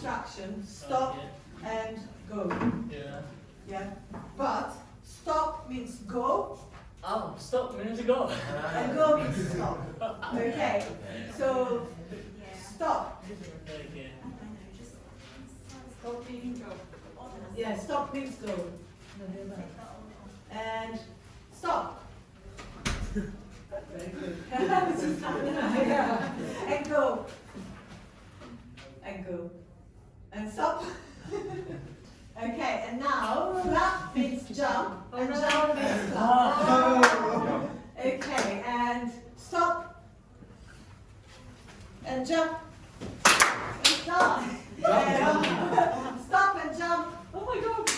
instruction, stop and go. Yeah. Yeah. But stop means go Oh, stop means go. and go means stop. Okay. So stop. Okay. Stop means go. Yeah, stop means go. And stop. Very good. Yeah. And go. And go. And stop. Okay, and now flap means jump, and jump means flap. Okay, and stop. And jump. And stop. And stop and jump. Oh my god.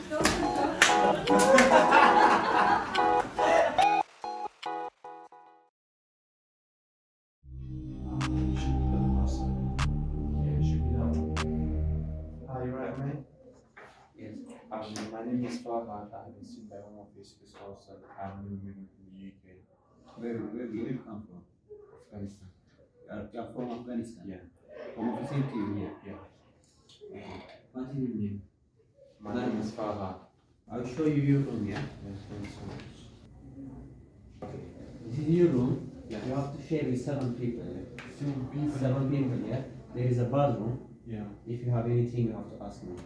Stop and jump. Are you right, mate? Yes. My name is Farhad. I've been seen by one of these pistols and I'm living in the UK, Where do you come from? Afghanistan. You're from Afghanistan? Yeah, From a facility here? yeah. What is your name? My name is Farhad. I'll show you your room, yeah? Yes, thank you so much. Okay. This is your room. Yeah. You have to share with 7 people, yeah? 7 people. 7 people, yeah? There is a bathroom. Yeah. If you have anything, you have to ask me.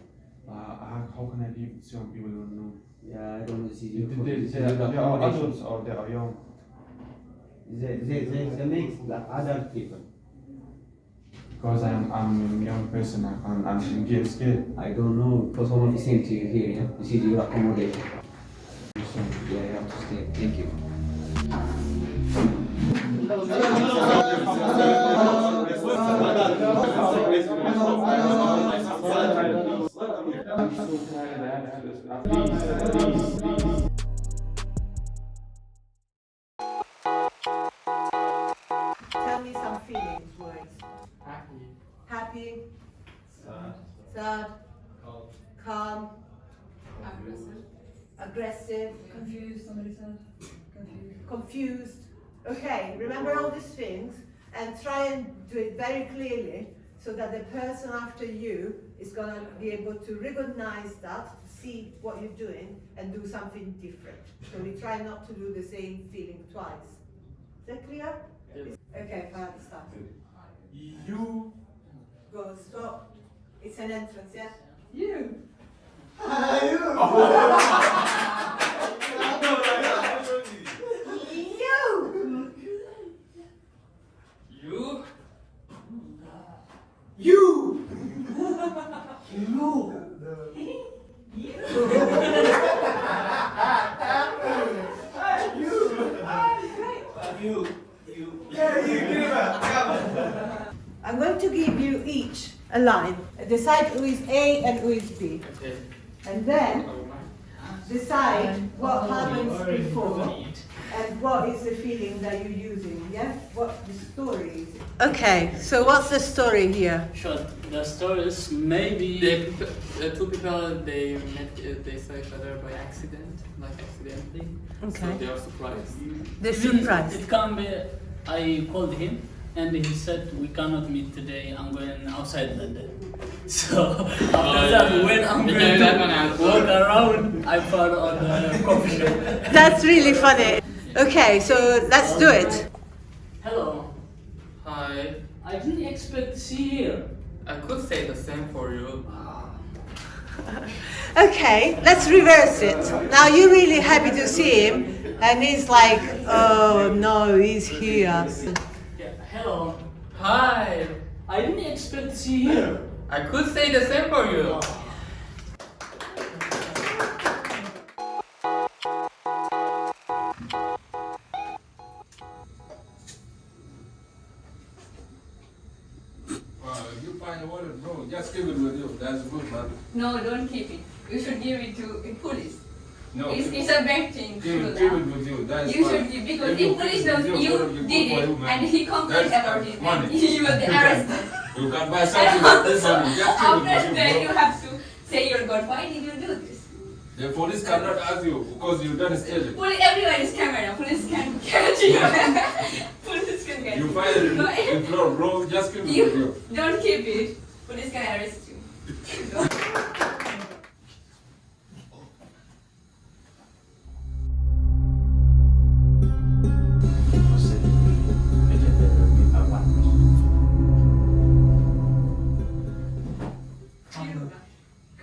How can I live with young people who don't know? Yeah, I don't know. This is your They are adults or they are young? They make like adult people. Because I'm a young person, I'm getting scared. I don't know, because someone is sent to you here, yeah? This is your accommodation. So, Yeah, you have to stay. Thank you. I'm so tired. I have to. Please. Tell me some feelings, words. Happy. Happy, Sad. sad, Cold. calm, Aggressive. aggressive, Confused, somebody said. Confused. confused. Okay, remember all these things and try and do it very clearly so that the person after you is going to be able to recognize that, see what you're doing and do something different. So we try not to do the same feeling twice. Is that clear? Yes. Okay, fine, start. You. Go, stop. It's an entrance, yeah? You! You! You? You. I'm going to give you each a line. Decide who is A and who is B. Okay. And then decide what happens before and what is the feeling that you're using, yeah? What the story is. Okay, so what's the story here? Sure. The story is maybe the two people they met, they saw each other by accident, like accidentally. Okay. So they are surprised. The Even surprise. It can be. I called him and he said we cannot meet today. I'm going outside London. So after that, when I'm going to walk around, I found on the coffee shop. That's really funny. Okay, so let's do it. Hello. Hi. I didn't expect to see you here. I could say the same for you. Okay, let's reverse it. Now you're really happy to see him, and he's like, oh no, he's here. Yeah. Hello. Hi. I didn't expect to see you here. I could say the same for you. You find a wallet, bro. Just keep it with you. That's good, man. No, don't keep it. You should give it to the police. No, It's a bad thing to do keep it that. with you. That's You fine. should give, because you if police knows keep it you with did for it you, man. and he complains That's about it, money. and you will be arrested. You can buy something with this money. Just keep it After with that, you, you bro. have to say your God, why did you do this? The police cannot ask you because you done stealing. Everyone is camera. Police can catch you. Police can catch You you. find it No, in floor, bro. Just keep it with You you. don't keep it. Police can arrest you.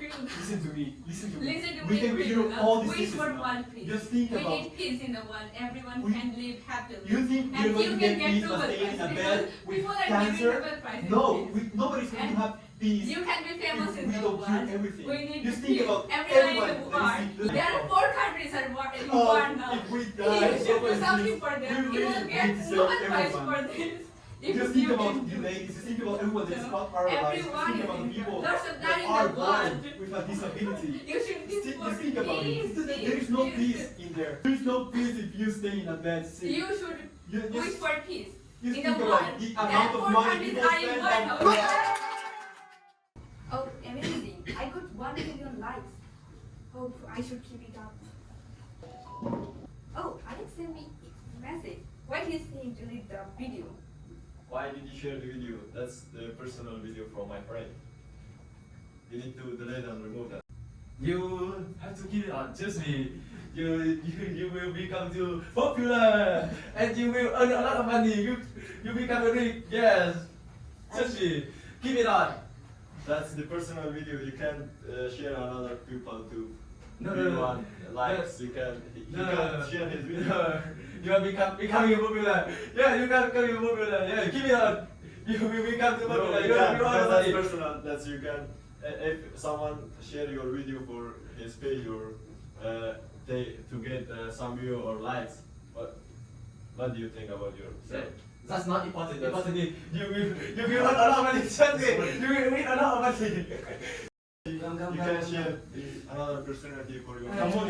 Listen to me. Listen to me. Listen to We me, can please. cure all these Wish issues for now. one peace. Just think We about. need peace in the world. Everyone We- can live happily. You think and we're going you to can get peace by Nobel staying in a Prize. bed with People are cancer? giving Nobel Prize in No, peace. nobody's going to And have peace. You can be famous if in we the don't world. cure everything. We need Just peace. think about Everyone in everyone war. that is sick. There are 4 countries in war Oh, now. if we You die, should do nobody something needs- for them. we You really will need get to save Nobel Prize everyone. for this. If Just think about can you do ladies, just think about everyone that's not paralyzed. Just Everyone think about the is people there's a that blood in are the born world. with a disability. You should be Just for think about it. There is no peace in there. There is no peace if you stay in a bed sick. You should You wish just, for peace. just In think the about world. the There amount are of 4 money countries people are in spend war on. now. Oh, amazing. I got 1 million likes. Hope I should keep it up. Oh, Alex sent me a message. Why he's saying delete the video? Why did you share the video? That's the personal video from my friend. You need to delete and remove that. You have to keep it on. Trust me. You will become too popular and you will earn a lot of money. You become rich. Yes. Trust me. Keep it on. That's the personal video. You can share another people too. No, If no, you no. want likes, you can share his video. No. You are becoming popular. Yeah, you can become popular. Yeah, keep it on. You will become too No, popular. you You can't, will because that's be personal. That's you can. If someone share your video for his page or to get some view or likes, what do you think about yourself? That's not important. Important is you will earn a lot of money. Trust me. You will win a lot of money. You can share another personality for your. Come on,